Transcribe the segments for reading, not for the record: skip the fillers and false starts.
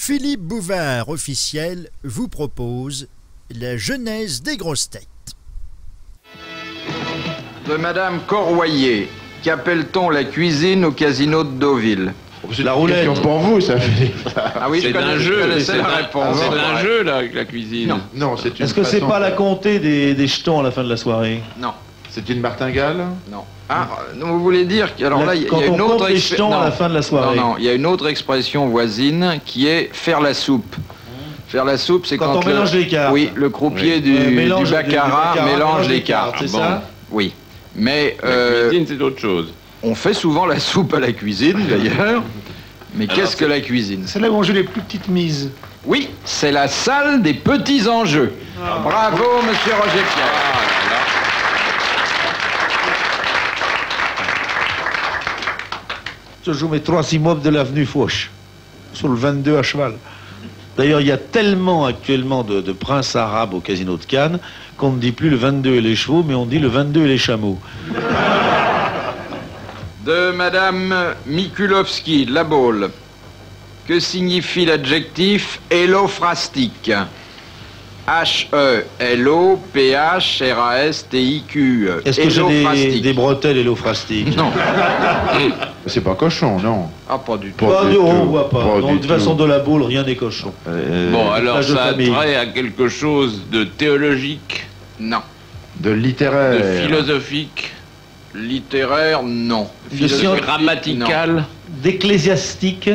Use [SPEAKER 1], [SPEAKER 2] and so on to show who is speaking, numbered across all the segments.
[SPEAKER 1] Philippe Bouvard, officiel, vous propose la genèse des grosses têtes.
[SPEAKER 2] De Madame Corroyer, qu'appelle-t-on la cuisine au casino de Deauville?
[SPEAKER 3] C'est la roulette.
[SPEAKER 4] Pour vous, ça fait.
[SPEAKER 2] Ah oui,
[SPEAKER 3] C'est un jeu,
[SPEAKER 2] c'est la réponse.
[SPEAKER 3] C'est un jeu, la cuisine.
[SPEAKER 2] Non.
[SPEAKER 4] Non, c'est une.
[SPEAKER 5] Est-ce que c'est
[SPEAKER 4] façon-
[SPEAKER 5] pas la comptée des jetons à la fin de la soirée?
[SPEAKER 2] Non,
[SPEAKER 4] C'est une martingale?
[SPEAKER 2] non. Ah, donc vous voulez dire que... Alors là, il y
[SPEAKER 5] Quand
[SPEAKER 2] a
[SPEAKER 5] on
[SPEAKER 2] une autre
[SPEAKER 5] compte les jetons à la fin de la soirée.
[SPEAKER 2] Non, il y a une autre expression voisine qui est faire la soupe. Faire la soupe, c'est
[SPEAKER 5] Quand on
[SPEAKER 2] le-
[SPEAKER 5] mélange les cartes.
[SPEAKER 2] Oui, le croupier
[SPEAKER 5] Ouais,
[SPEAKER 2] du
[SPEAKER 5] mélange
[SPEAKER 2] baccarat mélange les cartes.
[SPEAKER 5] c'est
[SPEAKER 2] Bon,
[SPEAKER 5] ça?
[SPEAKER 2] oui. Mais
[SPEAKER 3] La cuisine, c'est autre chose.
[SPEAKER 2] on fait souvent la soupe à la cuisine, d'ailleurs. Mais qu'est-ce que la cuisine?
[SPEAKER 6] C'est là où on joue les plus petites mises.
[SPEAKER 2] Oui, c'est la salle des petits enjeux. Bravo, monsieur Roger Pierre.
[SPEAKER 5] Je joue mes 3 immeubles de l'avenue Foch, sur le 22 à cheval. D'ailleurs, il y a tellement actuellement de princes arabes au casino de Cannes qu'on ne dit plus le 22 et les chevaux, mais on dit le 22 et les chameaux.
[SPEAKER 2] De Madame Mikulovski, La Baule. Que signifie l'adjectif hélophrastique? H-E-L-O-P-H-R-A-S-T-I-Q.
[SPEAKER 5] Est-ce que j'ai des bretelles hélophrastique?
[SPEAKER 2] Non.
[SPEAKER 4] C'est pas cochon, non.
[SPEAKER 2] Ah, pas du tout.
[SPEAKER 5] Pas
[SPEAKER 4] du
[SPEAKER 5] de, on
[SPEAKER 4] tout.
[SPEAKER 5] voit pas.
[SPEAKER 4] Pas
[SPEAKER 5] Donc,
[SPEAKER 4] du
[SPEAKER 5] de toute façon,
[SPEAKER 4] tout.
[SPEAKER 5] de la boule, rien n'est cochon.
[SPEAKER 3] Bon, alors
[SPEAKER 5] plage de
[SPEAKER 3] ça a
[SPEAKER 5] famille.
[SPEAKER 3] trait à quelque chose de théologique,
[SPEAKER 2] Non.
[SPEAKER 4] De
[SPEAKER 3] de
[SPEAKER 4] littéraire.
[SPEAKER 3] philosophique,
[SPEAKER 2] Littéraire, non.
[SPEAKER 5] De science-
[SPEAKER 3] grammatical.
[SPEAKER 5] D'ecclésiastique.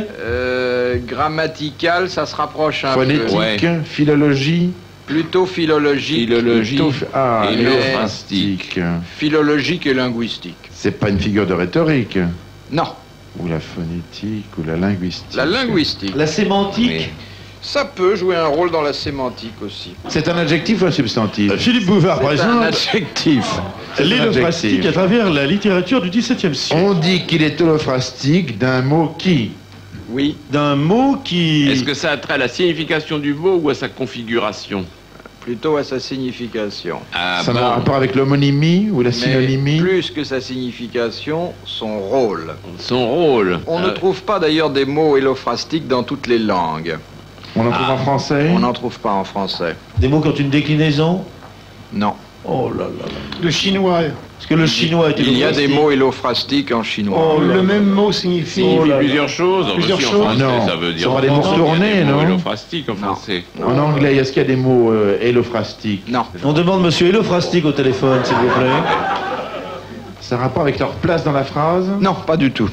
[SPEAKER 2] Grammatical, ça se rapproche un peu.
[SPEAKER 4] Phonétique,
[SPEAKER 3] Ouais.
[SPEAKER 4] philologie.
[SPEAKER 2] Plutôt philologique.
[SPEAKER 3] Philologie.
[SPEAKER 4] Ah,
[SPEAKER 3] Hélophrastique.
[SPEAKER 2] Philologique et linguistique.
[SPEAKER 4] C'est pas une figure de rhétorique.
[SPEAKER 2] Non.
[SPEAKER 4] Ou la phonétique, ou la linguistique.
[SPEAKER 2] La linguistique.
[SPEAKER 5] La sémantique.
[SPEAKER 3] Oui.
[SPEAKER 2] Ça peut jouer un rôle dans la sémantique aussi.
[SPEAKER 4] C'est un adjectif ou un substantif?
[SPEAKER 6] Philippe Bouvard, par
[SPEAKER 2] C'est un
[SPEAKER 6] exemple,
[SPEAKER 2] adjectif.
[SPEAKER 4] C'est un
[SPEAKER 6] l'hélophrastique
[SPEAKER 4] adjectif.
[SPEAKER 6] à travers la littérature du XVIIe siècle.
[SPEAKER 4] On dit qu'il est holophrastique d'un mot qui.
[SPEAKER 2] Oui.
[SPEAKER 6] D'un mot qui...
[SPEAKER 3] Est-ce que ça a trait à la signification du mot ou à sa configuration?
[SPEAKER 2] Plutôt à sa signification.
[SPEAKER 3] Ah
[SPEAKER 4] Ça
[SPEAKER 3] bon.
[SPEAKER 4] a un rapport avec l'homonymie ou la
[SPEAKER 2] Mais
[SPEAKER 4] synonymie?
[SPEAKER 2] plus que sa signification, son rôle.
[SPEAKER 3] Son rôle.
[SPEAKER 2] On ne trouve pas d'ailleurs des mots hélophrastiques dans toutes les langues.
[SPEAKER 4] On en trouve en français?
[SPEAKER 2] On n'en trouve pas en français.
[SPEAKER 5] Des mots qui ont une déclinaison.
[SPEAKER 2] Non.
[SPEAKER 5] Oh là là.
[SPEAKER 6] Le chinois.
[SPEAKER 5] Est-ce que le chinois est
[SPEAKER 2] Il y a des
[SPEAKER 5] hélophrastique?
[SPEAKER 2] mots hélophrastiques en chinois.
[SPEAKER 5] Oh là
[SPEAKER 6] Le
[SPEAKER 5] là.
[SPEAKER 6] même mot signifie...
[SPEAKER 3] Signifie plusieurs choses.
[SPEAKER 6] Plusieurs
[SPEAKER 3] Si, en
[SPEAKER 6] choses.
[SPEAKER 3] français,
[SPEAKER 4] Non.
[SPEAKER 3] ça veut dire.
[SPEAKER 4] Ça aura des mots
[SPEAKER 3] il y a
[SPEAKER 4] retournés,
[SPEAKER 3] des mots
[SPEAKER 4] non?
[SPEAKER 3] hélophrastique en
[SPEAKER 2] Non.
[SPEAKER 3] français.
[SPEAKER 4] En anglais, est-ce qu'il y a des mots hélophrastique?
[SPEAKER 2] Non.
[SPEAKER 5] On demande monsieur hélophrastique au téléphone, s'il vous plaît.
[SPEAKER 4] Ça a un rapport avec leur place dans la phrase?
[SPEAKER 2] Non, pas du tout.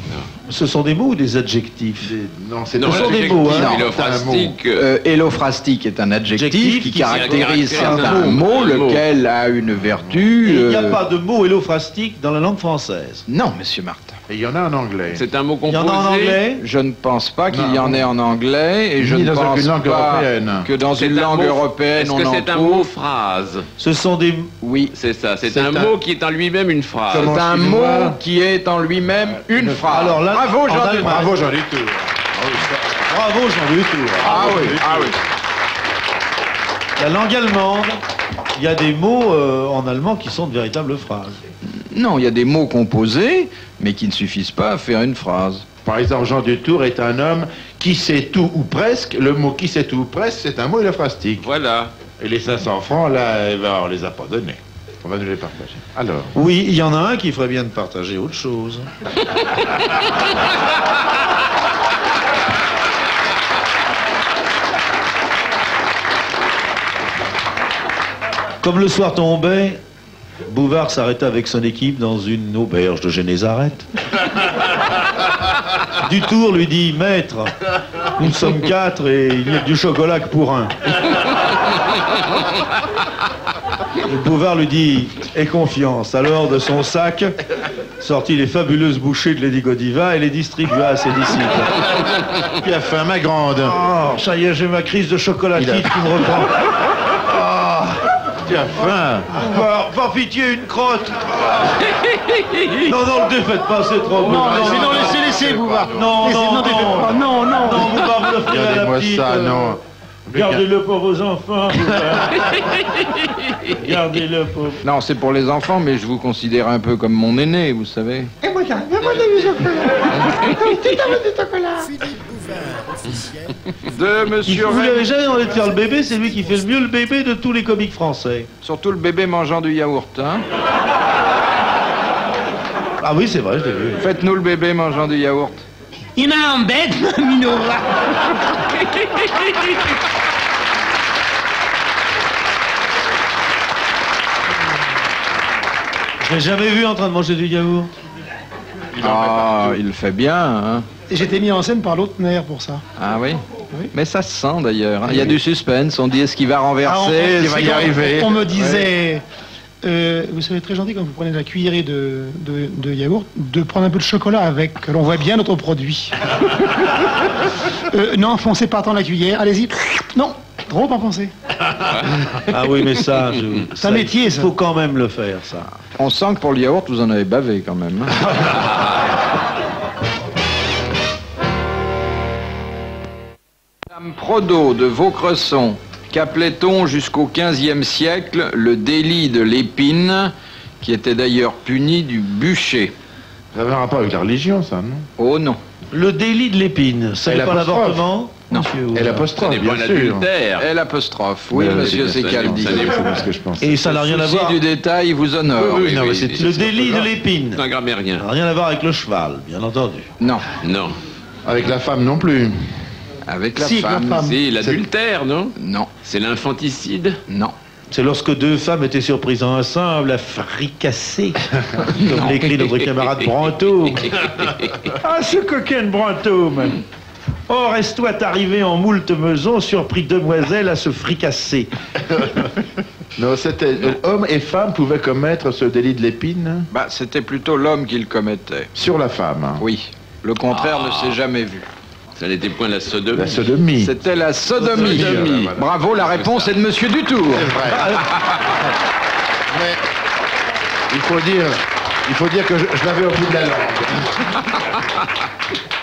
[SPEAKER 5] Ce sont des mots ou des adjectifs?
[SPEAKER 4] Non, c'est
[SPEAKER 3] Non,
[SPEAKER 5] Ce sont des
[SPEAKER 3] l'adjectif
[SPEAKER 5] mots, hein.
[SPEAKER 3] hélophrastique.
[SPEAKER 2] Hélophrastique est un adjectif
[SPEAKER 5] Adjectif
[SPEAKER 2] qui
[SPEAKER 5] qui
[SPEAKER 2] caractérise
[SPEAKER 3] caractérise
[SPEAKER 2] un
[SPEAKER 3] un
[SPEAKER 2] mot,
[SPEAKER 3] mot.
[SPEAKER 2] lequel a une vertu.
[SPEAKER 5] Il n'y a pas de mot hélophrastique dans la langue française.
[SPEAKER 2] Non, monsieur Martin.
[SPEAKER 4] Et il y en a en anglais.
[SPEAKER 3] C'est un mot
[SPEAKER 5] Il y
[SPEAKER 3] composé.
[SPEAKER 5] en a en anglais.
[SPEAKER 2] Je ne pense pas qu'il
[SPEAKER 4] Non.
[SPEAKER 2] y en ait en anglais et je
[SPEAKER 4] Ni
[SPEAKER 2] ne
[SPEAKER 4] dans
[SPEAKER 2] pense
[SPEAKER 4] aucune langue
[SPEAKER 2] pas
[SPEAKER 4] européenne.
[SPEAKER 2] que dans
[SPEAKER 3] C'est
[SPEAKER 2] une
[SPEAKER 3] un
[SPEAKER 2] langue
[SPEAKER 3] mot-
[SPEAKER 2] européenne
[SPEAKER 3] Est-ce
[SPEAKER 2] on
[SPEAKER 3] que
[SPEAKER 2] en
[SPEAKER 3] c'est un
[SPEAKER 2] trouve.
[SPEAKER 3] mot phrase?
[SPEAKER 5] Ce sont des...
[SPEAKER 2] Oui.
[SPEAKER 3] C'est ça. C'est
[SPEAKER 4] C'est
[SPEAKER 3] un
[SPEAKER 4] un-
[SPEAKER 3] mot qui est en lui-même une phrase.
[SPEAKER 4] Comment-
[SPEAKER 2] C'est un
[SPEAKER 4] chinois.
[SPEAKER 2] mot qui est en lui-même une phrase.
[SPEAKER 5] Alors là,
[SPEAKER 2] bravo
[SPEAKER 5] en
[SPEAKER 2] Jean
[SPEAKER 5] Allemagne.
[SPEAKER 2] Dumas.
[SPEAKER 4] Bravo, Jean Dutour.
[SPEAKER 5] Bravo Jean Dutour.
[SPEAKER 2] Ah oui, ah oui.
[SPEAKER 5] La langue allemande, il y a des mots en allemand qui sont de véritables phrases.
[SPEAKER 2] Non, il y a des mots composés, mais qui ne suffisent pas à faire une phrase.
[SPEAKER 4] Par exemple, Jean Dutour est un homme qui sait tout ou presque. Le mot qui sait tout ou presque, c'est un mot hélophrastique.
[SPEAKER 3] Voilà.
[SPEAKER 4] Et les 500 francs, là, eh ben, on les a pas donnés. On va nous les partager. Alors,
[SPEAKER 5] Oui, il y en a un qui ferait bien de partager autre chose. Comme le soir tombait, Bouvard s'arrêta avec son équipe dans une auberge de Génézaret. Dutour lui dit « Maître, nous sommes 4 et il n'y a que du chocolat que pour un. » Et Bouvard lui dit « Aie confiance ». Alors de son sac sortit les fabuleuses bouchées de Lady Godiva et les distribua à ses disciples.
[SPEAKER 4] qui a faim, ma grande?
[SPEAKER 5] Oh, ça y est, j'ai ma crise de chocolatite qui me reprend.
[SPEAKER 4] Tu as faim?
[SPEAKER 5] Par pitié, une crotte. Non, non, le défaites pas, c'est trop beau.
[SPEAKER 6] Laissez, Bouvard.
[SPEAKER 5] Non,
[SPEAKER 6] Laissez,
[SPEAKER 5] non,
[SPEAKER 6] non, défaites
[SPEAKER 5] non.
[SPEAKER 6] pas. Non, non.
[SPEAKER 5] Non, Bouvard, vous l'offrez à la
[SPEAKER 4] Regardez-moi
[SPEAKER 5] petite.
[SPEAKER 4] ça, non.
[SPEAKER 5] Gardez-le pour vos enfants. Bouvard. Gardez-le pour...
[SPEAKER 2] Non, c'est pour les enfants, mais je vous considère un peu comme mon aîné, vous savez.
[SPEAKER 6] Et moi, du chocolat.
[SPEAKER 1] Philippe Bouvard, officielle.
[SPEAKER 2] De Monsieur
[SPEAKER 5] Vous
[SPEAKER 2] Raymond.
[SPEAKER 5] l'avez jamais demandé de faire le bébé, c'est lui qui fait le mieux le bébé de tous les comiques français.
[SPEAKER 2] Surtout le bébé mangeant du yaourt, hein.
[SPEAKER 5] Ah oui, c'est vrai, je l'ai vu.
[SPEAKER 2] Faites-nous le bébé mangeant du yaourt.
[SPEAKER 7] Il m'embête, Minora.
[SPEAKER 5] Je l'ai jamais vu en train de manger du yaourt.
[SPEAKER 2] Ah, il le fait bien, hein.
[SPEAKER 6] Et j'étais mis en scène par l'autre nerf pour ça.
[SPEAKER 2] Ah oui.
[SPEAKER 6] Oui.
[SPEAKER 2] Mais ça se sent d'ailleurs, hein. Il y a du suspense, on dit est-ce qu'il va renverser, est-ce qu'il va y arriver.
[SPEAKER 6] On me disait, vous savez, très gentil quand vous prenez la cuillerée de yaourt, de prendre un peu de chocolat avec, que l'on voit bien notre produit. Non, foncez pas tant la cuillère, allez-y. Non, trop enfoncé.
[SPEAKER 5] Ah oui, mais ça,
[SPEAKER 6] C'est un métier, ça.
[SPEAKER 5] Il faut quand même le faire, ça.
[SPEAKER 2] On sent que pour le yaourt, vous en avez bavé quand même, hein. Madame Prodo de Vaucresson, qu'appelait-on jusqu'au XVe siècle le délit de l'épine, qui était d'ailleurs puni du bûcher.
[SPEAKER 4] Ça avait un rapport avec la religion, ça, non?
[SPEAKER 2] Oh non.
[SPEAKER 5] Le délit de l'épine, ça
[SPEAKER 4] Et
[SPEAKER 5] n'est pas
[SPEAKER 4] l'apostrophe.
[SPEAKER 5] l'avortement?
[SPEAKER 2] Non.
[SPEAKER 5] Monsieur
[SPEAKER 4] Et
[SPEAKER 5] Oula.
[SPEAKER 3] Ça
[SPEAKER 4] l'apostrophe,
[SPEAKER 3] n'est pas
[SPEAKER 4] bien sûr.
[SPEAKER 3] l'adultère.
[SPEAKER 2] Et l'apostrophe, oui, monsieur
[SPEAKER 3] ça n'est-
[SPEAKER 2] Secaldi.
[SPEAKER 3] ça n'est-
[SPEAKER 4] C'est bien ce que je pense.
[SPEAKER 5] Et ça n'a rien à
[SPEAKER 2] Souci
[SPEAKER 5] voir.
[SPEAKER 2] du détail vous honore.
[SPEAKER 4] Oui, non, mais c'est-
[SPEAKER 5] Le délit de l'épine.
[SPEAKER 3] C'est un grammairien.
[SPEAKER 5] Ça n'a rien à voir avec le cheval, bien entendu.
[SPEAKER 2] Non,
[SPEAKER 3] Non.
[SPEAKER 4] Avec la femme non plus.
[SPEAKER 2] avec la
[SPEAKER 6] Si, avec la
[SPEAKER 2] femme.
[SPEAKER 6] femme.
[SPEAKER 3] C'est l'adultère, non?
[SPEAKER 2] Non,
[SPEAKER 3] C'est l'infanticide.
[SPEAKER 2] non.
[SPEAKER 5] C'est lorsque deux femmes étaient surprises ensemble à fricasser, comme l'écrit notre camarade Brantôme. Ah, ce coquin de Brantôme! Or, est-toi arrivé en moult maisons, surpris demoiselle à se fricasser.
[SPEAKER 4] Non, c'était homme et femme pouvaient commettre ce délit de l'épine
[SPEAKER 2] Bah, c'était plutôt l'homme qui le commettait.
[SPEAKER 4] sur la femme.
[SPEAKER 2] Oui. Le contraire ne s'est jamais vu.
[SPEAKER 3] Ça n'était point la sodomie.
[SPEAKER 4] La sodomie.
[SPEAKER 2] C'était la sodomie.
[SPEAKER 4] Sodomie, voilà.
[SPEAKER 2] Bravo, la réponse est de Monsieur Dutour.
[SPEAKER 4] Mais il faut dire que je l'avais au bout de la langue.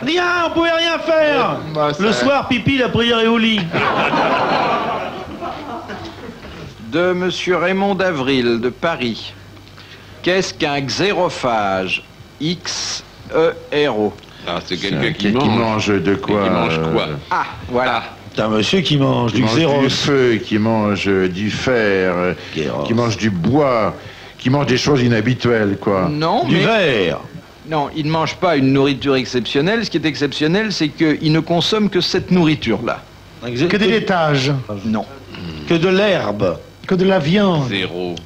[SPEAKER 5] Rien, on pouvait rien faire.
[SPEAKER 4] Bah, ça-
[SPEAKER 5] Le soir, pipi, la prière est au lit.
[SPEAKER 2] De Monsieur Raymond d'Avril, de Paris. Qu'est-ce qu'un xérophage? X-E-R-O.
[SPEAKER 3] Ah, c'est
[SPEAKER 4] C'est
[SPEAKER 3] quelqu'un
[SPEAKER 4] un
[SPEAKER 3] qui
[SPEAKER 4] qui
[SPEAKER 3] mange.
[SPEAKER 4] mange de quoi
[SPEAKER 3] Qui mange quoi?
[SPEAKER 2] Ah, voilà.
[SPEAKER 5] C'est un monsieur qui mange
[SPEAKER 4] Qui
[SPEAKER 5] du
[SPEAKER 4] mange
[SPEAKER 5] xéros.
[SPEAKER 4] du feu, qui mange du fer,
[SPEAKER 5] Xéros.
[SPEAKER 4] qui mange du bois, qui mange des choses inhabituelles, quoi.
[SPEAKER 2] Non,
[SPEAKER 5] Du
[SPEAKER 2] mais...
[SPEAKER 5] verre.
[SPEAKER 2] Non, il ne mange pas une nourriture exceptionnelle. Ce qui est exceptionnel, c'est qu'il ne consomme que cette nourriture-là.
[SPEAKER 6] Que des laitages,
[SPEAKER 2] Non.
[SPEAKER 5] Que de l'herbe.
[SPEAKER 6] que de la viande.
[SPEAKER 3] Zéro.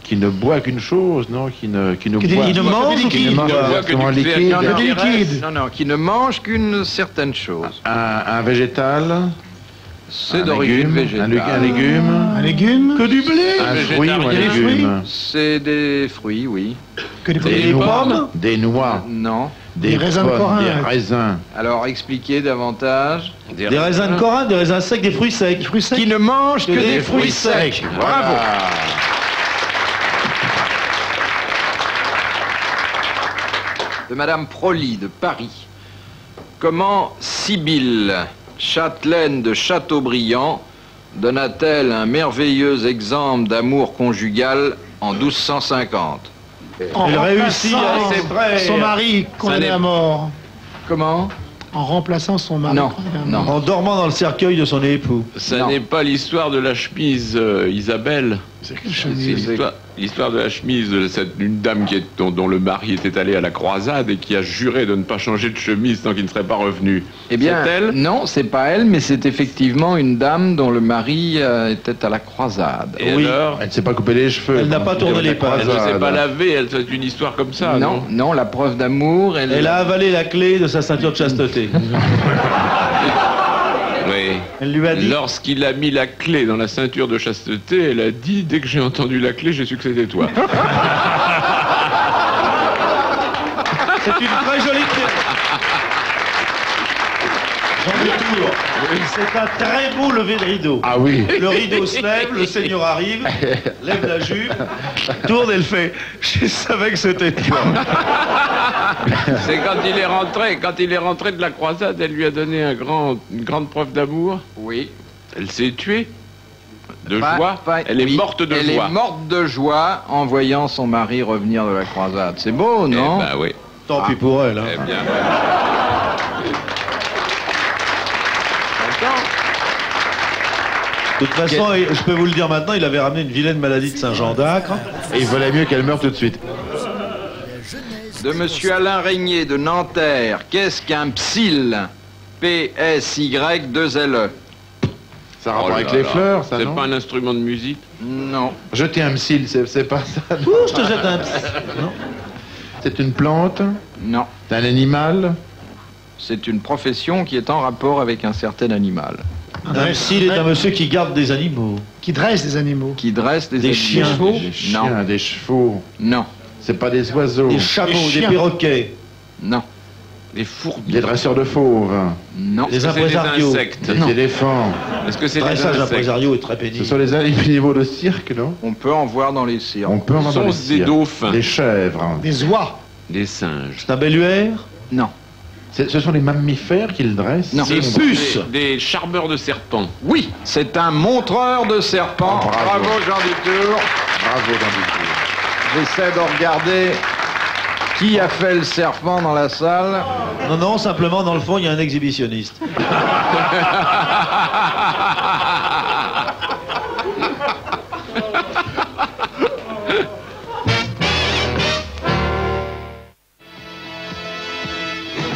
[SPEAKER 4] Qui ne boit qu'une chose, non? Qui ne
[SPEAKER 6] Que des
[SPEAKER 4] boit.
[SPEAKER 5] Il ne mange ou
[SPEAKER 6] liquides.
[SPEAKER 5] qu'il
[SPEAKER 4] mange
[SPEAKER 5] boit?
[SPEAKER 4] exactement
[SPEAKER 3] que du
[SPEAKER 4] liquide.
[SPEAKER 3] fer,
[SPEAKER 6] Que des liquides.
[SPEAKER 2] Non, non, qui ne mange qu'une certaine chose.
[SPEAKER 4] Un végétal.
[SPEAKER 2] C'est
[SPEAKER 4] Un
[SPEAKER 2] d'origine
[SPEAKER 4] légume,
[SPEAKER 2] végétale.
[SPEAKER 4] Un légume.
[SPEAKER 6] Un légume.
[SPEAKER 5] Que du blé.
[SPEAKER 4] Un fruit ou un
[SPEAKER 3] végétarien.
[SPEAKER 4] légume.
[SPEAKER 2] C'est des fruits, oui.
[SPEAKER 6] Que des
[SPEAKER 5] Des pommes.
[SPEAKER 4] Des noix.
[SPEAKER 2] Non.
[SPEAKER 6] Des raisins de
[SPEAKER 4] pommes,
[SPEAKER 6] Corinthe.
[SPEAKER 4] Des raisins.
[SPEAKER 2] Alors, expliquez davantage.
[SPEAKER 5] Des raisins de Corinthe, des raisins secs, des fruits secs.
[SPEAKER 6] Des fruits secs.
[SPEAKER 2] Qui ne mange que
[SPEAKER 5] Que
[SPEAKER 2] des
[SPEAKER 5] des
[SPEAKER 2] fruits
[SPEAKER 5] fruits
[SPEAKER 2] secs.
[SPEAKER 5] secs.
[SPEAKER 2] Bravo. De Madame Proli, de Paris. Comment Sibylle, châtelaine de Châteaubriand, donna-t-elle un merveilleux exemple d'amour conjugal en 1250?
[SPEAKER 6] En
[SPEAKER 5] Elle réussit
[SPEAKER 6] remplaçant
[SPEAKER 5] à ses frères.
[SPEAKER 6] son mari condamné
[SPEAKER 3] n'est-
[SPEAKER 6] à mort.
[SPEAKER 2] Comment?
[SPEAKER 6] En remplaçant son mari
[SPEAKER 2] Non,
[SPEAKER 6] condamné à
[SPEAKER 2] non.
[SPEAKER 6] mort.
[SPEAKER 5] En dormant dans le cercueil de son époux.
[SPEAKER 3] Ça
[SPEAKER 2] Non.
[SPEAKER 3] n'est pas l'histoire de la chemise Isabelle.
[SPEAKER 6] C'est quelle
[SPEAKER 3] C'est
[SPEAKER 6] chemise.
[SPEAKER 3] l'histoire de la chemise d'une dame dont le mari était allé à la croisade et qui a juré de ne pas changer de chemise tant qu'il ne serait pas revenu.
[SPEAKER 2] Eh bien,
[SPEAKER 3] C'est elle?
[SPEAKER 2] non, c'est pas elle, mais c'est effectivement une dame dont le mari était à la croisade.
[SPEAKER 3] Et
[SPEAKER 5] Oui.
[SPEAKER 3] alors?
[SPEAKER 4] Elle ne s'est pas coupé les cheveux.
[SPEAKER 5] Elle n'a pas tourné les pas.
[SPEAKER 3] Elle ne s'est pas lavée, c'est une histoire comme ça, non?
[SPEAKER 2] non, la preuve d'amour,
[SPEAKER 5] Elle a avalé la clé de sa ceinture de chasteté.
[SPEAKER 3] Oui.
[SPEAKER 5] Elle lui a dit.
[SPEAKER 3] Lorsqu'il a mis la clé dans la ceinture de chasteté, elle a dit, dès que j'ai entendu la clé, j'ai su que c'était toi.
[SPEAKER 5] C'est une très jolie clé. Jean Dutour, c'est un très beau lever de rideau.
[SPEAKER 4] Ah oui.
[SPEAKER 5] Le rideau se lève, le seigneur arrive, lève la jupe, tourne et le fait. Je savais que c'était toi.
[SPEAKER 3] C'est quand il est rentré de la croisade, elle lui a donné une grande preuve d'amour.
[SPEAKER 2] Oui.
[SPEAKER 3] Elle s'est tuée de
[SPEAKER 2] Pas-
[SPEAKER 3] joie.
[SPEAKER 2] pas-
[SPEAKER 3] Elle
[SPEAKER 2] oui,
[SPEAKER 3] est morte de
[SPEAKER 2] Elle
[SPEAKER 3] joie.
[SPEAKER 2] est morte de joie en voyant son mari revenir de la croisade. C'est beau,
[SPEAKER 3] Eh
[SPEAKER 2] non?
[SPEAKER 3] ben oui.
[SPEAKER 5] Tant pis pour elle. Hein.
[SPEAKER 3] Eh bien.
[SPEAKER 5] De toute façon, je peux vous le dire maintenant, il avait ramené une vilaine maladie de Saint-Jean d'Acre.
[SPEAKER 4] Et il valait mieux qu'elle meure tout de suite.
[SPEAKER 2] De Monsieur Alain Régnier de Nanterre, qu'est-ce qu'un psil? P-S-Y-2-L-E.
[SPEAKER 4] Ça a rapport
[SPEAKER 3] Oh là
[SPEAKER 4] avec les
[SPEAKER 3] là.
[SPEAKER 4] fleurs, ça,
[SPEAKER 3] C'est
[SPEAKER 4] non?
[SPEAKER 3] pas un instrument de musique?
[SPEAKER 2] Non.
[SPEAKER 4] Jeter un msil, c'est pas ça. non?
[SPEAKER 5] Ouh, je te jette un... Non.
[SPEAKER 4] C'est une plante?
[SPEAKER 2] Non.
[SPEAKER 4] C'est un animal?
[SPEAKER 2] C'est une profession qui est en rapport avec un certain animal.
[SPEAKER 5] Un psy est un monsieur qui garde des animaux.
[SPEAKER 6] Qui dresse des animaux.
[SPEAKER 2] Qui dresse des animaux.
[SPEAKER 5] chiens.
[SPEAKER 4] Des chiens,
[SPEAKER 2] Non.
[SPEAKER 4] des chevaux.
[SPEAKER 2] Non.
[SPEAKER 4] C'est pas des oiseaux.
[SPEAKER 5] Des chameaux, des
[SPEAKER 6] chiens.
[SPEAKER 5] perroquets,
[SPEAKER 2] Non.
[SPEAKER 3] Des fourmis?
[SPEAKER 4] Des dresseurs de fauves.
[SPEAKER 2] Non.
[SPEAKER 5] des
[SPEAKER 3] Est-ce que c'est des
[SPEAKER 5] impresarios.
[SPEAKER 3] insectes?
[SPEAKER 4] Des éléphants.
[SPEAKER 3] Est-ce que c'est des
[SPEAKER 5] Dressage
[SPEAKER 3] insectes?
[SPEAKER 5] impresario est très
[SPEAKER 4] Ce
[SPEAKER 5] pénible.
[SPEAKER 4] sont les animaux de cirque, non?
[SPEAKER 2] On peut en voir dans les cirques.
[SPEAKER 4] On peut en voir dans les
[SPEAKER 3] Sont des
[SPEAKER 4] cirques.
[SPEAKER 3] dauphins.
[SPEAKER 4] Des chèvres.
[SPEAKER 6] Des oies.
[SPEAKER 3] Des singes?
[SPEAKER 5] C'est un belluaire.
[SPEAKER 2] Non.
[SPEAKER 4] Ce sont les mammifères qu'ils dressent?
[SPEAKER 2] Non.
[SPEAKER 3] Des
[SPEAKER 5] puces.
[SPEAKER 3] Des charbeurs de serpents?
[SPEAKER 2] Oui, c'est un montreur de serpents.
[SPEAKER 4] Oh, bravo.
[SPEAKER 2] Bravo Jean Dutour.
[SPEAKER 4] Bravo, Jean Dutour.
[SPEAKER 2] J'essaie de regarder qui a fait le serpent dans la salle.
[SPEAKER 5] Non, non, simplement, dans le fond, il y a un exhibitionniste.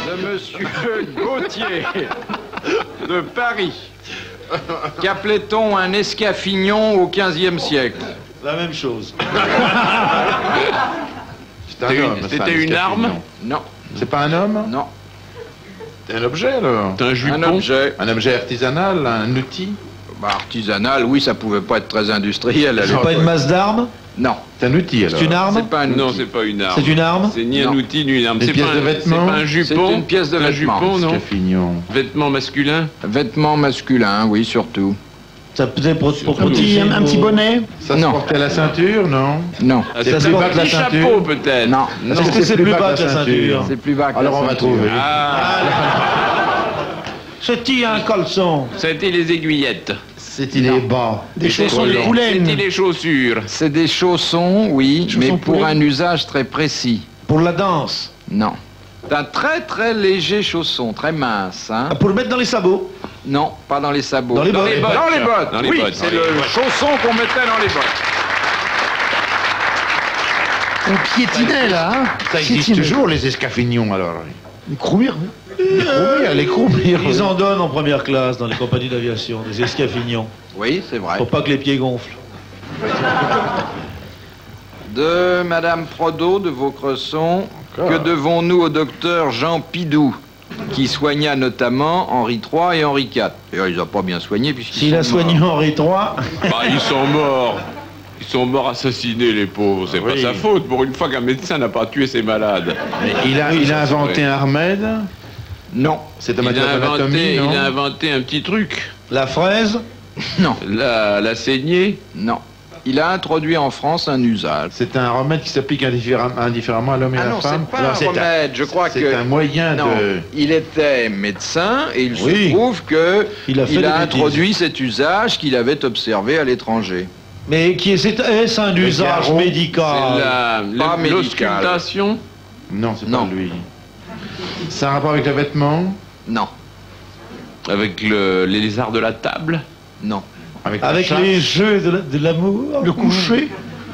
[SPEAKER 2] De Monsieur Gauthier de Paris. Qu'appelait-on un escafignon au XVe siècle?
[SPEAKER 5] La même chose.
[SPEAKER 4] C'est un homme, ça,
[SPEAKER 3] C'était
[SPEAKER 4] un
[SPEAKER 3] une arme?
[SPEAKER 4] escafignon.
[SPEAKER 2] Non,
[SPEAKER 4] C'est pas un homme?
[SPEAKER 2] non.
[SPEAKER 4] C'est un objet, alors?
[SPEAKER 3] C'est un jupon?
[SPEAKER 2] Un objet.
[SPEAKER 4] Un objet artisanal, un outil?
[SPEAKER 2] Bah, artisanal, oui, ça pouvait pas être très industriel. à
[SPEAKER 5] C'est pas
[SPEAKER 2] l'époque.
[SPEAKER 5] une masse d'armes.
[SPEAKER 2] Non,
[SPEAKER 4] C'est un outil, alors?
[SPEAKER 5] C'est une arme.
[SPEAKER 2] c'est pas un
[SPEAKER 3] Non,
[SPEAKER 2] outil.
[SPEAKER 3] c'est pas une arme.
[SPEAKER 5] C'est une arme.
[SPEAKER 3] C'est ni un
[SPEAKER 2] Non.
[SPEAKER 3] outil, ni une arme.
[SPEAKER 4] Des
[SPEAKER 3] C'est
[SPEAKER 4] pièces
[SPEAKER 3] pas
[SPEAKER 4] de
[SPEAKER 3] un-
[SPEAKER 4] vêtements?
[SPEAKER 3] C'est pas un jupon?
[SPEAKER 2] C'est une pièce de
[SPEAKER 3] Un
[SPEAKER 2] vêtement.
[SPEAKER 3] jupon, non?
[SPEAKER 4] Escafignon.
[SPEAKER 3] Vêtements masculins?
[SPEAKER 2] Vêtements masculins, oui, surtout.
[SPEAKER 5] Ça peut être pour
[SPEAKER 6] Un petit bonnet.
[SPEAKER 4] Ça se
[SPEAKER 2] Non.
[SPEAKER 4] portait à la ceinture, non?
[SPEAKER 2] Non,
[SPEAKER 3] Ah,
[SPEAKER 4] C'est
[SPEAKER 3] c'est
[SPEAKER 4] plus
[SPEAKER 3] un
[SPEAKER 4] bas que la
[SPEAKER 3] petit
[SPEAKER 4] ceinture?
[SPEAKER 3] chapeau, peut-être?
[SPEAKER 2] non.
[SPEAKER 5] Est-ce que c'est plus bas que la ceinture?
[SPEAKER 2] C'est plus bas que
[SPEAKER 4] Alors
[SPEAKER 2] la
[SPEAKER 4] on va
[SPEAKER 2] ceinture.
[SPEAKER 4] trouver.
[SPEAKER 3] Ah,
[SPEAKER 5] C'est-il un caleçon?
[SPEAKER 3] c'était les aiguillettes.
[SPEAKER 4] C'était les bas.
[SPEAKER 6] Des chaussons de
[SPEAKER 3] C'était
[SPEAKER 6] poulaine.
[SPEAKER 3] les chaussures.
[SPEAKER 2] C'est des chaussons, oui,
[SPEAKER 6] Chaussons
[SPEAKER 2] mais pour
[SPEAKER 6] poulaines.
[SPEAKER 2] un usage très précis.
[SPEAKER 5] Pour la danse.
[SPEAKER 2] Non. C'est un très très léger chausson, très mince. Hein.
[SPEAKER 5] Ah, pour le mettre dans les sabots.
[SPEAKER 2] Non, pas dans les sabots.
[SPEAKER 5] Dans les bottes.
[SPEAKER 2] Dans les bottes.
[SPEAKER 3] Dans les
[SPEAKER 2] Oui,
[SPEAKER 3] bottes.
[SPEAKER 2] c'est
[SPEAKER 3] Dans les
[SPEAKER 2] le
[SPEAKER 3] bottes.
[SPEAKER 2] chausson qu'on mettait dans les bottes.
[SPEAKER 6] On piétinait là, hein.
[SPEAKER 4] Ça existe
[SPEAKER 6] Piétinait.
[SPEAKER 4] toujours, les escafignons, alors?
[SPEAKER 6] Les croumires, oui.
[SPEAKER 4] Les croumires.
[SPEAKER 5] Ils en donnent en première classe dans les compagnies d'aviation, des escafignons.
[SPEAKER 2] Oui, c'est vrai.
[SPEAKER 5] Pour pas que les pieds gonflent.
[SPEAKER 2] De Madame Prodo de Vaucresson,
[SPEAKER 4] Encore.
[SPEAKER 2] que devons-nous au docteur Jean Pidou, qui soigna notamment Henri III et Henri IV. Et il les a pas bien soignés puisqu'ils
[SPEAKER 5] S'il a
[SPEAKER 2] sont
[SPEAKER 5] soigné
[SPEAKER 2] morts.
[SPEAKER 5] Henri III,
[SPEAKER 3] Bah, ils sont morts. Ils sont morts assassinés, les pauvres. C'est pas
[SPEAKER 4] Oui.
[SPEAKER 3] sa faute. Pour une fois qu'un médecin n'a pas tué ses malades.
[SPEAKER 4] Mais il a
[SPEAKER 3] ça, c'est
[SPEAKER 4] inventé
[SPEAKER 3] vrai.
[SPEAKER 4] un remède?
[SPEAKER 2] Non,
[SPEAKER 4] C'est un
[SPEAKER 3] Il
[SPEAKER 4] matière
[SPEAKER 3] a,
[SPEAKER 4] d'anatomie,
[SPEAKER 3] inventé,
[SPEAKER 4] non?
[SPEAKER 3] il a inventé un petit truc.
[SPEAKER 5] la fraise,
[SPEAKER 2] non,
[SPEAKER 3] La saignée.
[SPEAKER 2] non. Il a introduit en France un usage.
[SPEAKER 4] C'est un remède qui s'applique indifféremment à l'homme et à
[SPEAKER 2] Ah
[SPEAKER 4] la
[SPEAKER 2] non,
[SPEAKER 4] femme?
[SPEAKER 2] c'est pas un remède, je crois que...
[SPEAKER 4] C'est un moyen
[SPEAKER 2] Non,
[SPEAKER 4] de...
[SPEAKER 2] il était médecin et il
[SPEAKER 5] Oui.
[SPEAKER 2] se trouve que
[SPEAKER 5] Il a fait
[SPEAKER 2] il
[SPEAKER 5] des
[SPEAKER 2] a
[SPEAKER 5] bêtises.
[SPEAKER 2] introduit cet usage qu'il avait observé à l'étranger.
[SPEAKER 5] mais qui est-ce un usage
[SPEAKER 4] garrot,
[SPEAKER 3] C'est
[SPEAKER 5] médical?
[SPEAKER 2] pas médical.
[SPEAKER 3] l'auscultation.
[SPEAKER 4] Non, c'est
[SPEAKER 2] Non.
[SPEAKER 4] pas lui. Ça a un rapport avec le vêtement?
[SPEAKER 2] Non,
[SPEAKER 3] Avec les arts de la table.
[SPEAKER 2] non,
[SPEAKER 4] Avec, la
[SPEAKER 5] Avec
[SPEAKER 4] chasse?
[SPEAKER 5] les jeux de l'amour?
[SPEAKER 6] Le coucher.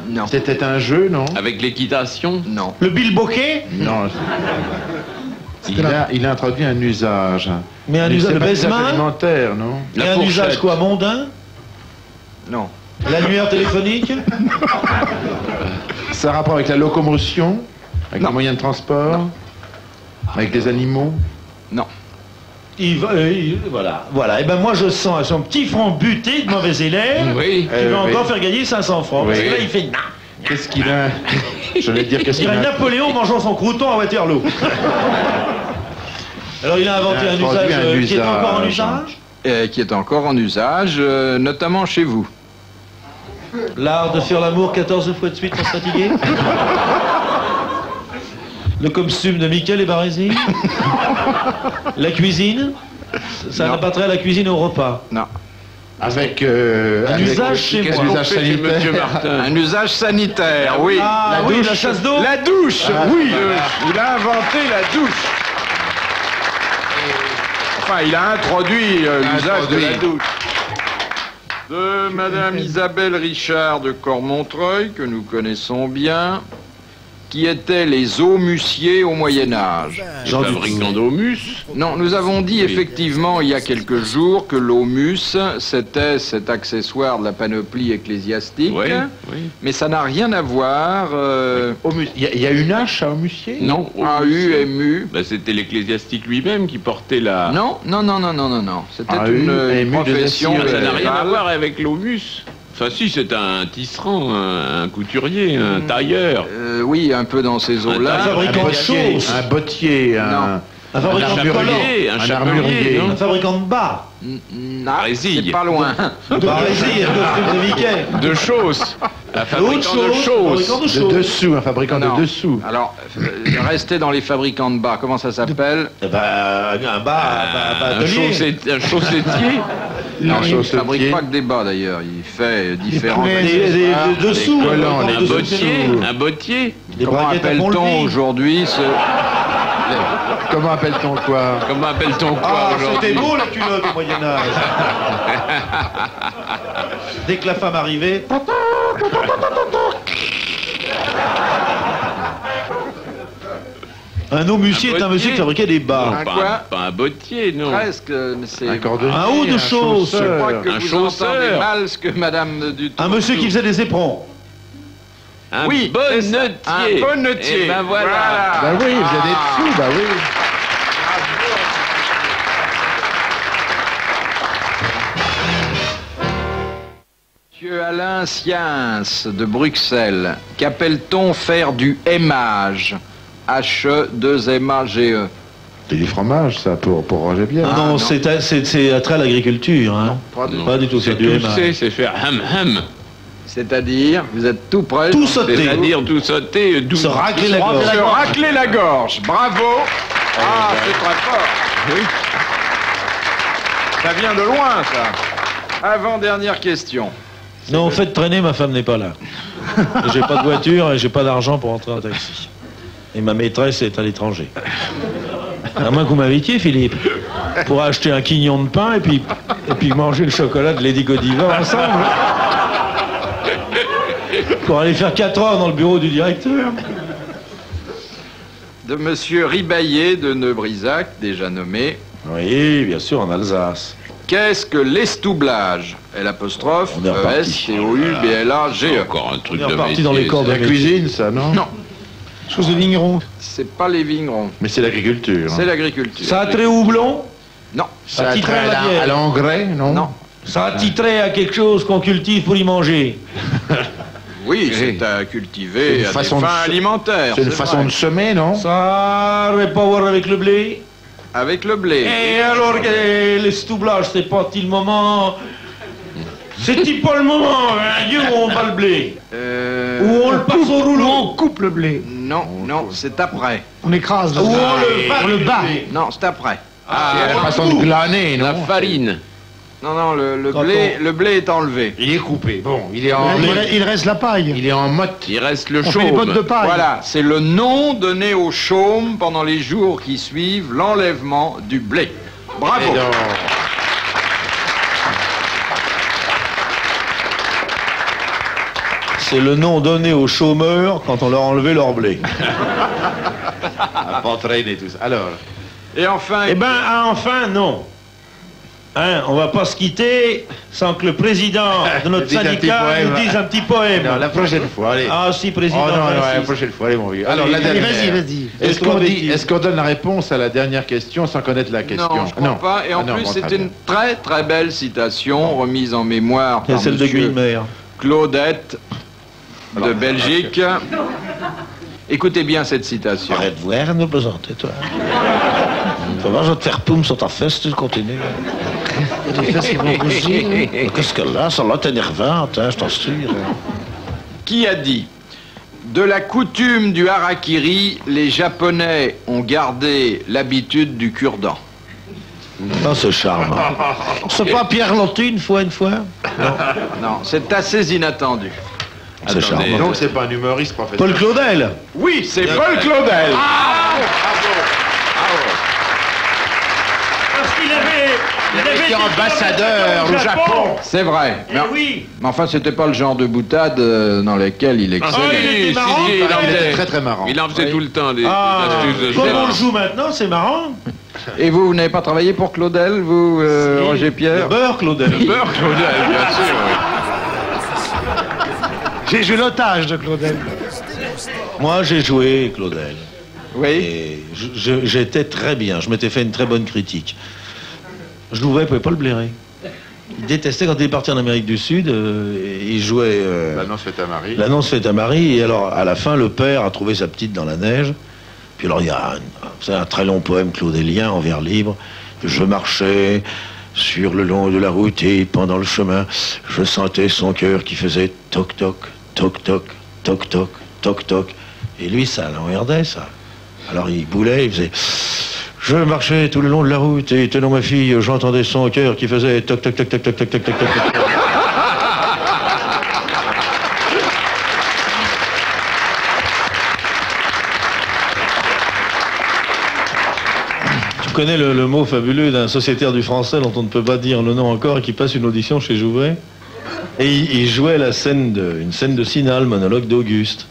[SPEAKER 2] non,
[SPEAKER 4] C'était un jeu, non?
[SPEAKER 3] Avec l'équitation.
[SPEAKER 2] non.
[SPEAKER 5] Le bilboquet?
[SPEAKER 4] Non. Il a introduit un usage.
[SPEAKER 5] Mais un
[SPEAKER 4] Mais
[SPEAKER 5] usage
[SPEAKER 4] c'est
[SPEAKER 5] de
[SPEAKER 4] pas un usage
[SPEAKER 5] baise-main?
[SPEAKER 4] alimentaire, non?
[SPEAKER 5] Et
[SPEAKER 3] La
[SPEAKER 5] un usage
[SPEAKER 3] fourchette.
[SPEAKER 5] quoi, mondain?
[SPEAKER 2] Non.
[SPEAKER 5] L'annuaire téléphonique?
[SPEAKER 4] Ça a rapport avec la locomotion? Avec les moyens de transport? Avec les animaux?
[SPEAKER 2] Non.
[SPEAKER 5] Voilà. Et ben moi je sens à son petit front buté de mauvais élève
[SPEAKER 3] Oui.
[SPEAKER 5] qui va
[SPEAKER 4] oui.
[SPEAKER 5] encore faire gagner 500 francs. Parce
[SPEAKER 4] Oui.
[SPEAKER 5] que là il fait non.
[SPEAKER 4] Qu'est-ce qu'il a? J'allais dire qu'est-ce
[SPEAKER 5] Il
[SPEAKER 4] qu'il
[SPEAKER 5] dirait
[SPEAKER 4] a?
[SPEAKER 5] Napoléon mangeant son crouton à Waterloo. Alors il a inventé
[SPEAKER 4] Il a
[SPEAKER 5] un
[SPEAKER 4] introduit
[SPEAKER 5] usage
[SPEAKER 4] un
[SPEAKER 5] qui est encore en
[SPEAKER 4] usage.
[SPEAKER 5] usage.
[SPEAKER 2] Qui est encore en usage, notamment chez vous.
[SPEAKER 5] L'art de faire l'amour 14 fois de suite sans se fatiguer. Le costume de Michel et Barézy. La cuisine. Ça
[SPEAKER 2] Non.
[SPEAKER 5] n'a pas trait à la cuisine au repas.
[SPEAKER 2] Non.
[SPEAKER 4] Avec...
[SPEAKER 5] Un
[SPEAKER 4] avec-
[SPEAKER 5] usage chez
[SPEAKER 3] Qu'est-ce
[SPEAKER 5] moi.
[SPEAKER 3] qu'on
[SPEAKER 4] usage
[SPEAKER 3] fait chez
[SPEAKER 4] sanitaire.
[SPEAKER 3] Monsieur Martin?
[SPEAKER 2] Un usage sanitaire, oui.
[SPEAKER 5] Ah
[SPEAKER 4] La
[SPEAKER 5] oui,
[SPEAKER 4] douche.
[SPEAKER 5] la chasse d'eau.
[SPEAKER 2] La douche, oui. Il a inventé la douche. Enfin, il a introduit l'usage de la douche. De Madame Isabelle Richard de Cormontreuil, que nous connaissons bien. Qui étaient les homussiers au Moyen-Âge?
[SPEAKER 3] Jean fabricant d'homus.
[SPEAKER 2] Non, nous avons dit effectivement il y a quelques jours que l'homus, c'était cet accessoire de la panoplie ecclésiastique.
[SPEAKER 3] Oui, oui.
[SPEAKER 2] Mais ça n'a rien à voir.
[SPEAKER 4] Il y a une hache à homussier?
[SPEAKER 3] Non.
[SPEAKER 2] AUMU.
[SPEAKER 3] Ben, c'était l'ecclésiastique lui-même qui portait la...
[SPEAKER 2] Non. C'était une
[SPEAKER 4] AUMU de
[SPEAKER 2] profession.
[SPEAKER 4] Dacier,
[SPEAKER 3] Ça n'a rien à
[SPEAKER 2] médiévale.
[SPEAKER 3] voir avec l'homus. Enfin si, c'est un tisserand, un couturier, un tailleur.
[SPEAKER 2] Oui, un peu dans ces eaux-là.
[SPEAKER 5] Un fabricant de choses.
[SPEAKER 4] Un bottier,
[SPEAKER 2] Non.
[SPEAKER 5] Un fabricant de collant.
[SPEAKER 3] Un
[SPEAKER 4] un
[SPEAKER 3] chapelier,
[SPEAKER 4] armurier.
[SPEAKER 3] non?
[SPEAKER 5] Un fabricant de bas.
[SPEAKER 2] Non,
[SPEAKER 3] Résille.
[SPEAKER 2] c'est pas loin.
[SPEAKER 5] Barésie, un costume de Mickey.
[SPEAKER 3] De chausses. Un
[SPEAKER 5] Autre
[SPEAKER 3] fabricant de
[SPEAKER 5] chose.
[SPEAKER 3] choses.
[SPEAKER 5] Fabricant de
[SPEAKER 4] De
[SPEAKER 5] choses.
[SPEAKER 4] dessous, un fabricant
[SPEAKER 2] Non.
[SPEAKER 4] de dessous.
[SPEAKER 2] Alors, restez dans les fabricants de bas. Comment ça s'appelle?
[SPEAKER 5] Eh ben, un bas,
[SPEAKER 3] Un chaussetier.
[SPEAKER 2] Non, il ne
[SPEAKER 4] chaussetier.
[SPEAKER 2] fabrique pas que des bas d'ailleurs. Il fait différents
[SPEAKER 6] poulets.
[SPEAKER 5] des dessous.
[SPEAKER 4] collants,
[SPEAKER 5] un
[SPEAKER 4] des
[SPEAKER 3] Un
[SPEAKER 5] dessous.
[SPEAKER 3] bottier. Un bottier.
[SPEAKER 5] Des
[SPEAKER 2] Comment
[SPEAKER 5] braguettes à
[SPEAKER 2] appelle-t-on
[SPEAKER 5] pont-levis.
[SPEAKER 2] aujourd'hui ce...
[SPEAKER 4] Comment appelle-t-on quoi?
[SPEAKER 3] Comment appelle-t-on quoi
[SPEAKER 5] Ah,
[SPEAKER 3] aujourd'hui?
[SPEAKER 5] c'était beau la culotte au Moyen-Âge. Dès que la femme arrivait. Un homussier est un monsieur qui fabriquait des bas.
[SPEAKER 2] Un quoi?
[SPEAKER 3] Pas un bottier, non.
[SPEAKER 2] Presque, mais c'est...
[SPEAKER 4] Un cordonnier,
[SPEAKER 5] Un haut de chausse.
[SPEAKER 2] Je crois
[SPEAKER 4] chausseur.
[SPEAKER 2] que
[SPEAKER 3] Un
[SPEAKER 2] vous
[SPEAKER 3] chausseur.
[SPEAKER 2] entendez mal ce que Madame Dutour...
[SPEAKER 5] Un monsieur qui faisait des éperons.
[SPEAKER 3] Un
[SPEAKER 2] Oui, c'est ça.
[SPEAKER 3] bonnetier.
[SPEAKER 2] Un bonnetier.
[SPEAKER 3] Et ben voilà.
[SPEAKER 4] Bah oui, vous avez des dessous, bah oui.
[SPEAKER 2] Monsieur Alain Siens de Bruxelles, qu'appelle-t-on faire du émage? H-E-2-M-A-G-E.
[SPEAKER 4] C'est du fromage, ça, pour Roger Bière.
[SPEAKER 5] Ah non,
[SPEAKER 2] non.
[SPEAKER 5] c'est attrait à l'agriculture. Hein.
[SPEAKER 3] Non.
[SPEAKER 5] Pas du tout, c'est
[SPEAKER 3] C'est
[SPEAKER 5] du
[SPEAKER 3] tout
[SPEAKER 5] émage.
[SPEAKER 3] c'est faire ham.
[SPEAKER 2] C'est-à-dire, vous êtes tout près.
[SPEAKER 5] Tout sauter.
[SPEAKER 3] C'est-à-dire tout sauter,
[SPEAKER 5] Se racler la gorge.
[SPEAKER 2] Se racler la gorge. Bravo. Ah, c'est très fort.
[SPEAKER 3] Oui.
[SPEAKER 2] Ça vient de loin, ça. Avant-dernière question.
[SPEAKER 5] Non, faites traîner, ma femme n'est pas là. Et j'ai pas de voiture et j'ai pas d'argent pour entrer en taxi. Et ma maîtresse est à l'étranger. À moins que vous m'invitiez, Philippe, pour acheter un quignon de pain et puis manger le chocolat de Lady Godiva ensemble. Pour aller faire 4 heures dans le bureau du directeur.
[SPEAKER 2] De Monsieur Ribaillet de Neubrisac, déjà nommé.
[SPEAKER 5] Oui, bien sûr, en Alsace.
[SPEAKER 2] Qu'est-ce que l'estoublage? L'apostrophe,
[SPEAKER 5] On est reparti.
[SPEAKER 2] E-S-T-O-U-B-L-A-G-E.
[SPEAKER 3] Encore un truc
[SPEAKER 5] On est
[SPEAKER 3] de
[SPEAKER 5] reparti
[SPEAKER 3] métier.
[SPEAKER 5] dans les corps de
[SPEAKER 4] La
[SPEAKER 5] métier.
[SPEAKER 4] cuisine, ça, non?
[SPEAKER 2] Non,
[SPEAKER 6] Chose de vigneron.
[SPEAKER 2] c'est pas les vignerons.
[SPEAKER 4] Mais c'est l'agriculture.
[SPEAKER 2] C'est l'agriculture.
[SPEAKER 5] Ça a trait au houblon?
[SPEAKER 2] Non,
[SPEAKER 4] Ça a
[SPEAKER 5] titrait
[SPEAKER 4] trait
[SPEAKER 5] à la bière.
[SPEAKER 4] à l'engrais, non?
[SPEAKER 2] non.
[SPEAKER 5] Ça a titré à quelque chose qu'on cultive pour y manger.
[SPEAKER 2] Oui, c'est à
[SPEAKER 4] C'est
[SPEAKER 2] cultiver
[SPEAKER 4] une
[SPEAKER 2] à des
[SPEAKER 4] façon de
[SPEAKER 2] fins
[SPEAKER 4] se-
[SPEAKER 2] alimentaires.
[SPEAKER 4] C'est une façon
[SPEAKER 2] vrai.
[SPEAKER 4] de semer, non?
[SPEAKER 5] Ça aurait pas à voir avec le blé?
[SPEAKER 2] Avec le blé.
[SPEAKER 5] Et alors, l'estoublage, c'est pas-il le moment? C'est-il pas le moment, hein, Dieu, où on bat le blé? Où on le passe au rouleau?
[SPEAKER 6] On coupe le blé.
[SPEAKER 2] Non, non, c'est après.
[SPEAKER 6] On écrase.
[SPEAKER 5] Où on le bat?
[SPEAKER 2] Non, c'est après.
[SPEAKER 4] C'est la façon de glaner, non?
[SPEAKER 3] La farine.
[SPEAKER 2] Non, non, le
[SPEAKER 5] Quand
[SPEAKER 2] blé est enlevé.
[SPEAKER 4] Il est coupé. Bon, il est en...
[SPEAKER 6] Il reste la paille.
[SPEAKER 4] Il est en motte.
[SPEAKER 3] Il reste le
[SPEAKER 6] On fait les bottes de
[SPEAKER 3] chaume.
[SPEAKER 6] paille.
[SPEAKER 2] Voilà, c'est le nom donné au chaume pendant les jours qui suivent l'enlèvement du blé. Bravo.
[SPEAKER 4] Et donc,
[SPEAKER 5] C'est le nom donné aux chômeurs quand on leur a enlevé leur blé.
[SPEAKER 4] pas entraîner tout ça. Alors,
[SPEAKER 2] Et enfin,
[SPEAKER 5] Eh ben, enfin, non. Hein, on va pas se quitter sans que le président de notre
[SPEAKER 4] Dites un petit
[SPEAKER 5] syndicat
[SPEAKER 4] poème.
[SPEAKER 5] nous dise un petit poème.
[SPEAKER 4] non, la prochaine fois, allez.
[SPEAKER 5] Ah si,
[SPEAKER 4] Oh
[SPEAKER 5] président.
[SPEAKER 4] non, non, la
[SPEAKER 5] j'insiste.
[SPEAKER 4] prochaine fois, allez, mon vieux. Alors,
[SPEAKER 5] Allez,
[SPEAKER 4] la
[SPEAKER 5] allez,
[SPEAKER 4] dernière.
[SPEAKER 6] Vas-y, vas-y.
[SPEAKER 4] Est-ce qu'on donne la réponse à la dernière question sans connaître la question?
[SPEAKER 2] non, je crois pas. Et en
[SPEAKER 4] Ah non,
[SPEAKER 2] plus,
[SPEAKER 4] bon,
[SPEAKER 2] c'est
[SPEAKER 4] très
[SPEAKER 2] une
[SPEAKER 4] bien.
[SPEAKER 2] très très belle citation remise en mémoire
[SPEAKER 5] C'est
[SPEAKER 2] par
[SPEAKER 5] celle de
[SPEAKER 2] monsieur
[SPEAKER 5] Guilmer.
[SPEAKER 2] Claudette de Belgique. Écoutez bien cette citation.
[SPEAKER 5] Arrête de voir, ne plaisanter, toi. Tu vas voir, je vais te faire poum sur ta fesse si tu continues. Qu'est-ce que là, ça là, t'es énervante, hein, je t'assure.
[SPEAKER 2] Qui a dit: de la coutume du harakiri, les Japonais ont gardé l'habitude du cure-dent.
[SPEAKER 5] Ah, c'est charmant. C'est pas Pierre Loti, une fois?
[SPEAKER 2] Non, c'est assez inattendu.
[SPEAKER 5] C'est
[SPEAKER 3] Attendez.
[SPEAKER 5] charmant.
[SPEAKER 4] Donc, c'est pas un humoriste professionnel.
[SPEAKER 5] Paul Claudel.
[SPEAKER 2] Oui, c'est Paul Claudel.
[SPEAKER 5] Parce qu'il avait
[SPEAKER 4] Il avait été ambassadeur au Japon.
[SPEAKER 2] C'est vrai.
[SPEAKER 7] Eh oui.
[SPEAKER 2] Mais enfin, c'était pas le genre de boutade dans lesquels il excellait.
[SPEAKER 3] Ah,
[SPEAKER 5] il était
[SPEAKER 3] si,
[SPEAKER 5] marrant,
[SPEAKER 3] si,
[SPEAKER 5] il
[SPEAKER 3] il en
[SPEAKER 4] Il était
[SPEAKER 3] faisait.
[SPEAKER 4] très très marrant.
[SPEAKER 3] Il en faisait
[SPEAKER 2] Oui.
[SPEAKER 3] tout le temps des
[SPEAKER 5] Ah,
[SPEAKER 3] astuces de
[SPEAKER 5] comme
[SPEAKER 3] Gérard.
[SPEAKER 5] on le joue maintenant, c'est marrant.
[SPEAKER 2] Et vous n'avez pas travaillé pour Claudel, vous,
[SPEAKER 5] Si.
[SPEAKER 2] Roger Pierre?
[SPEAKER 5] Le beurre, Claudel.
[SPEAKER 3] Beurre, Claudel, bien sûr, oui.
[SPEAKER 6] J'ai joué l'otage de Claudel.
[SPEAKER 5] Moi, j'ai joué Claudel.
[SPEAKER 2] Oui.
[SPEAKER 5] Et j'étais très bien. Je m'étais fait une très bonne critique. Je l'ouvrais, il ne pouvait pas le blairer. Il détestait quand il est parti en Amérique du Sud. Il jouait
[SPEAKER 4] L'annonce faite à Marie.
[SPEAKER 5] l'annonce faite à Marie. Et alors, à la fin, le père a trouvé sa petite dans la neige. Puis alors, il y a un très long poème claudélien en vers libre. Je marchais sur le long de la route et pendant le chemin, je sentais son cœur qui faisait toc toc, toc toc, toc toc, toc toc. Et lui, ça l'emmerdait, ça. Alors il boulait, il faisait... Je marchais tout le long de la route et tenant ma fille, j'entendais son cœur qui faisait toc toc toc toc toc toc toc toc toc. Tu connais le mot fabuleux d'un sociétaire du français dont on ne peut pas dire le nom encore et qui passe une audition chez Jouvet? Et il jouait une scène de Cinna, le monologue d'Auguste.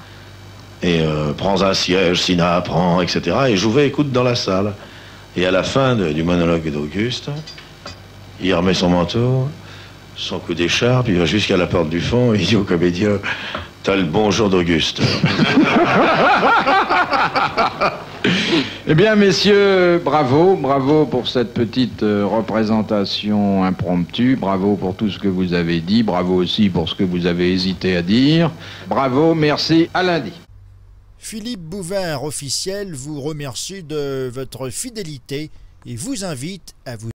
[SPEAKER 5] Et prends un siège, Cinna, prends, etc. Et Jouvet écoute dans la salle. Et à la fin du monologue d'Auguste, il remet son manteau, son coup d'écharpe, il va jusqu'à la porte du fond et il dit au comédien, t'as le bonjour d'Auguste.
[SPEAKER 2] Eh bien, messieurs, bravo, bravo pour cette petite représentation impromptue, bravo pour tout ce que vous avez dit, bravo aussi pour ce que vous avez hésité à dire. Bravo, merci, à lundi.
[SPEAKER 1] Philippe Bouvard, officiel, vous remercie de votre fidélité et vous invite à vous